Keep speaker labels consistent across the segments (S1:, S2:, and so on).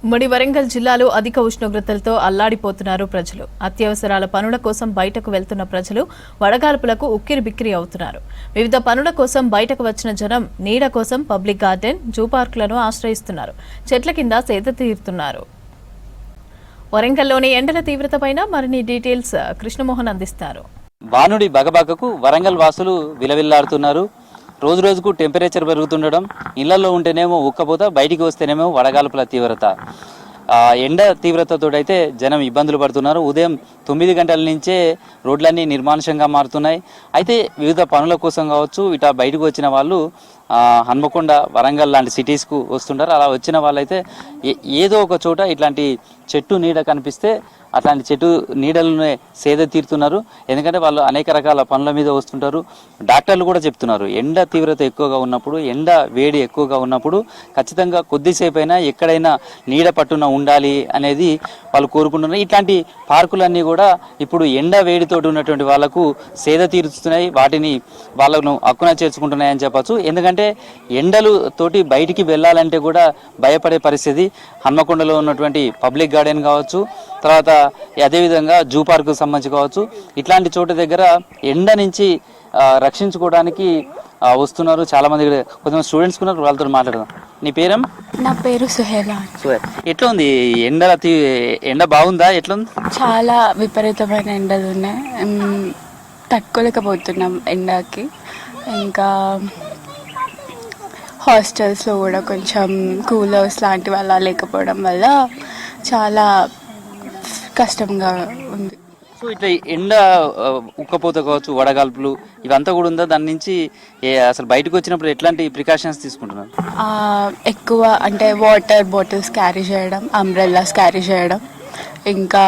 S1: ఉమ్మడి వరంగల్ జిల్లాలో అధిక ఉష్ణోగ్రతలతో అల్లాడిపోతున్నారు ప్రజలు. అత్యవసరాల పనుల కోసం బయటకు వెళ్తున్న ప్రజలు వడగాల్పులకు ఉక్కిరిబిక్కిరి అవుతున్నారు. వివిధ పనుల కోసం బయటకు వచ్చిన జనం నీడ కోసం పబ్లిక్ గార్డెన్, జూ పార్కులను ఆశ్రయిస్తున్నారు. చెట్ల కింద సేద తీరుతున్నారు. వరంగల్లోని ఎండల తీవ్రతపైన మరిన్ని డీటెయిల్స్ కృష్ణమోహన్ అందిస్తారు.
S2: వానుడి బగబగకు వరంగల్ వాసులు విలవిల్లాడుతున్నారు. రోజు రోజుకు టెంపరేచర్ పెరుగుతుండడం, ఇళ్లలో ఉంటేనేమో ఉక్కపోత, బయటికి వస్తేనేమో వడగాల్పుల తీవ్రత. ఎండ తీవ్రతతో అయితే జనం ఇబ్బందులు పడుతున్నారు. ఉదయం 9 గంటల నుంచే రోడ్లన్నీ నిర్మానుషంగా మారుతున్నాయి. అయితే వివిధ పనుల కోసం కావచ్చు, ఇట బయటకు వచ్చిన వాళ్ళు హన్మకొండ, వరంగల్ లాంటి సిటీస్కు వస్తుంటారు. అలా వచ్చిన వాళ్ళైతే ఏదో ఒక చోట ఇట్లాంటి చెట్టు నీడ కనిపిస్తే అట్లాంటి చెట్టు నీడలనే సేద తీరుతున్నారు. ఎందుకంటే వాళ్ళు అనేక రకాల పనుల మీద వస్తుంటారు. డాక్టర్లు కూడా చెప్తున్నారు, ఎండ తీవ్రత ఎక్కువగా ఉన్నప్పుడు, ఎండ వేడి ఎక్కువగా ఉన్నప్పుడు ఖచ్చితంగా కొద్దిసేపు అయినా ఎక్కడైనా నీడ పట్టున ఉండాలి అనేది వాళ్ళు కోరుకుంటున్నారు. ఇట్లాంటి పార్కులన్నీ కూడా ఇప్పుడు ఎండ వేడితోటి ఉన్నటువంటి వాళ్ళకు సేద తీరుస్తున్నాయి, వాటిని వాళ్ళను హక్కున చేర్చుకుంటున్నాయని చెప్పచ్చు. ఎందుకంటే ఎండలు తోటి బయటికి వెళ్ళాలంటే కూడా భయపడే పరిస్థితి. హన్మకొండలో ఉన్నటువంటి పబ్లిక్ గార్డెన్ కావచ్చు, తర్వాత అదేవిధంగా జూ పార్కు సంబంధించి కావచ్చు, ఇట్లాంటి చోట దగ్గర ఎండ నుంచి రక్షించుకోవడానికి వస్తున్నారు చాలా మంది. కొంతమంది స్టూడెంట్స్ ఉన్నారు, వాళ్ళతో మాట్లాడదాం. నీ పేరేం?
S3: నా పేరు సుహేలా.
S2: ఎట్లా ఉంది ఎండ బాగుందా? ఎట్లా ఉంది?
S3: చాలా విపరీతమైన ఎండలు ఉన్నాయి, తట్టుకోలేకపోతున్నాం ఎండకి. ఇంకా హాస్టల్స్లో కూడా కొంచెం కూలర్స్ లాంటివి అలా లేకపోవడం వల్ల చాలా కష్టంగా ఉంది.
S2: సో ఇట్లా ఎండ ఉక్కపోత కావచ్చు, వడగాల్పులు ఇవంతా కూడా ఉందా? దాని నుంచి అసలు బయటకు వచ్చినప్పుడు ఎట్లాంటి ప్రికాషన్స్ తీసుకుంటున్నారు?
S3: ఎక్కువ అంటే వాటర్ బాటిల్స్ క్యారీ చేయడం, అంబ్రెల్లాస్ క్యారీ చేయడం, ఇంకా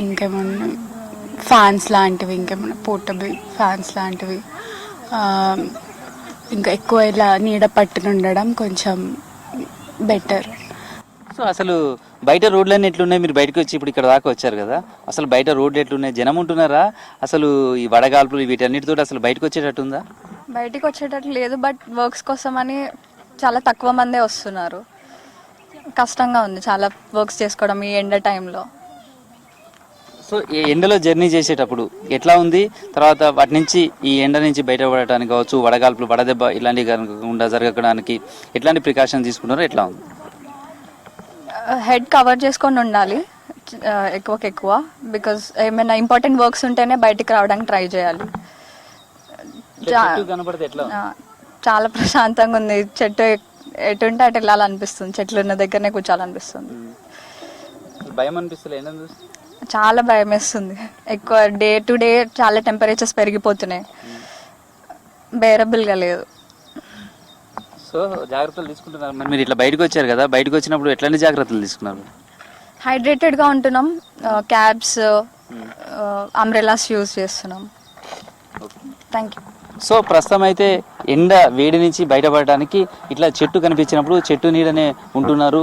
S3: ఇంకేమన్నా ఫ్యాన్స్ లాంటివి, ఇంకేమన్నా పోర్టబుల్ ఫ్యాన్స్ లాంటివి, ఇంకా ఎక్కువ ఇలా నీడ పట్టున ఉండడం కొంచెం బెటర్.
S2: సో అసలు బయట రోడ్లన్నీ ఎట్లున్నాయి? మీరు బయటకు వచ్చి ఇప్పుడు ఇక్కడ దాకా వచ్చారు కదా, అసలు బయట రోడ్లు ఎట్లున్నాయి? జనం ఉంటున్నారా? అసలు ఈ వడగాల్పులు వీటన్నిటితో అసలు బయటకు వచ్చేటట్టు ఉందా?
S4: బయటికి వచ్చేటట్టు లేదు, బట్ వర్క్స్ కోసం అని చాలా తక్కువ మందే వస్తున్నారు. కష్టంగా ఉంది చాలా వర్క్స్ చేసుకోవడం ఈ ఎండ టైంలో.
S2: సో ఈ ఎండలో జర్నీ చేసేటప్పుడు ఎట్లా ఉంది? తర్వాత వాటి నుంచి ఈ ఎండ నుంచి బయటపడటానికి కావచ్చు, వడగాల్పులు, వడదెబ్బ ఇలాంటివి కాకుండా జరగడానికి ఎట్లాంటి ప్రికాషన్ తీసుకున్నారో ఎట్లా ఉంది?
S4: హెడ్ కవర్ చేసుకొని ఉండాలి ఎక్కువ, బికాజ్ ఏమైనా ఇంపార్టెంట్ వర్క్స్ ఉంటేనే బయటికి రావడానికి ట్రై చేయాలి. చాలా ప్రశాంతంగా ఉంది, చెట్టు ఎటుంటే అటు వెళ్ళాలనిపిస్తుంది, చెట్లు ఉన్న దగ్గరనే కూర్చోాలనిపిస్తుంది.
S2: భయం అనిపిస్తుంది?
S4: చాలా భయం వేస్తుంది. ఎక్కువ డే టు డే చాలా టెంపరేచర్స్ పెరిగిపోతున్నాయి, బేరబుల్గా లేదు.
S2: సో జాగ్రత్తలు తీసుకుంటున్నారు. మరి మీరు ఇట్లా బయటకు వచ్చారు కదా, బయటకు వచ్చినప్పుడు ఎట్లాంటి జాగ్రత్తలు తీసుకున్నారు?
S4: హైడ్రేటెడ్గా ఉంటున్నాం, క్యాబ్స్, అంబ్రెలాస్ యూజ్ చేస్తున్నాం. Thank you.
S2: సో ప్రస్తుతం అయితే ఎండ వేడి నుంచి బయటపడడానికి ఇట్లా చెట్టు కనిపించినప్పుడు చెట్టు నీడనే ఉంటున్నారు.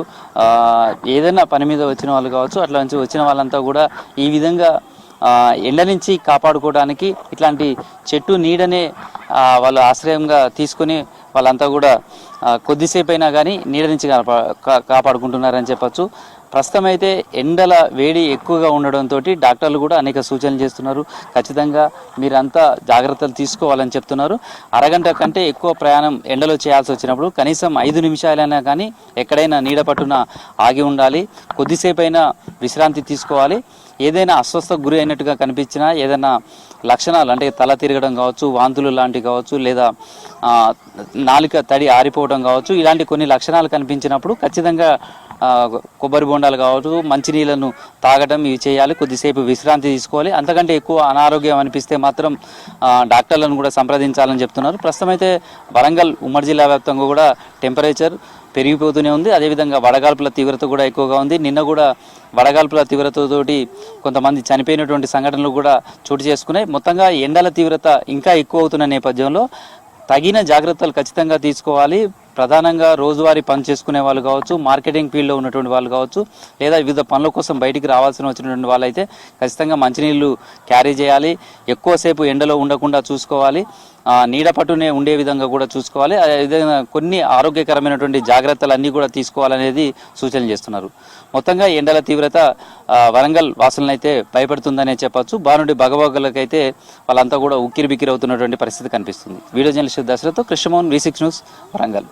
S2: ఏదైనా పని మీద వచ్చిన వాళ్ళు కావచ్చు, అట్లా నుంచి వచ్చిన వాళ్ళంతా కూడా ఈ విధంగా ఎండ నుంచి కాపాడుకోవడానికి ఇట్లాంటి చెట్టు నీడనే వాళ్ళు ఆశ్రయంగా తీసుకుని వాళ్ళంతా కూడా కొద్దిసేపు అయినా కానీ నీడ నుంచి కాపాడుకుంటున్నారని చెప్పచ్చు. ప్రస్తుతం అయితే ఎండల వేడి ఎక్కువగా ఉండడంతో డాక్టర్లు కూడా అనేక సూచనలు చేస్తున్నారు. ఖచ్చితంగా మీరంతా జాగ్రత్తలు తీసుకోవాలని చెప్తున్నారు. అరగంట కంటే ఎక్కువ ప్రయాణం ఎండలో చేయాల్సి వచ్చినప్పుడు కనీసం 5 నిమిషాలైనా కానీ ఎక్కడైనా నీడ పట్టున ఆగి ఉండాలి, కొద్దిసేపు అయినా విశ్రాంతి తీసుకోవాలి. ఏదైనా అస్వస్థకు గురి అయినట్టుగా కనిపించినా, ఏదైనా లక్షణాలు అంటే తల తిరగడం కావచ్చు, వాంతులు లాంటివి కావచ్చు, లేదా నాలుక తడి ఆరిపోవడం కావచ్చు, ఇలాంటి కొన్ని లక్షణాలు కనిపించినప్పుడు ఖచ్చితంగా కొబ్బరి బొండాలు కావచ్చు, మంచినీళ్ళను తాగడం ఇవి చేయాలి. కొద్దిసేపు విశ్రాంతి తీసుకోవాలి. అంతకంటే ఎక్కువ అనారోగ్యం అనిపిస్తే మాత్రం డాక్టర్లను కూడా సంప్రదించాలని చెప్తున్నారు. ప్రస్తుతం అయితే వరంగల్ ఉమ్మడి జిల్లా వ్యాప్తంగా కూడా టెంపరేచర్ పెరిగిపోతూనే ఉంది. అదేవిధంగా వడగాల్పుల తీవ్రత కూడా ఎక్కువగా ఉంది. నిన్న కూడా వడగాల్పుల తీవ్రతతోటి కొంతమంది చనిపోయినటువంటి సంఘటనలు కూడా చోటు చేసుకున్నాయి. మొత్తంగా ఎండల తీవ్రత ఇంకా ఎక్కువ అవుతున్న నేపథ్యంలో తగిన జాగ్రత్తలు ఖచ్చితంగా తీసుకోవాలి. ప్రధానంగా రోజువారీ పని చేసుకునే వాళ్ళు కావచ్చు, మార్కెటింగ్ ఫీల్డ్లో ఉన్నటువంటి వాళ్ళు కావచ్చు, లేదా వివిధ పనుల కోసం బయటికి వచ్చినటువంటి వాళ్ళైతే ఖచ్చితంగా మంచినీళ్ళు క్యారీ చేయాలి. ఎక్కువసేపు ఎండలో ఉండకుండా చూసుకోవాలి. నీడ పట్టునే ఉండే విధంగా కూడా చూసుకోవాలి. అదేవిధంగా కొన్ని ఆరోగ్యకరమైనటువంటి జాగ్రత్తలు అన్నీ కూడా తీసుకోవాలనేది సూచనలు చేస్తున్నారు. మొత్తంగా ఎండల తీవ్రత వరంగల్ వాసులనైతే భయపడుతుందనే చెప్పొచ్చు. బానుడి భగభగలకైతే వాళ్ళంతా కూడా ఉక్కిరి బిక్కిరి అవుతున్నటువంటి పరిస్థితి కనిపిస్తుంది. వీడియో జర్నలిస్ట్ దశరథ్తో కృష్ణమోహన్, V6 న్యూస్, వరంగల్.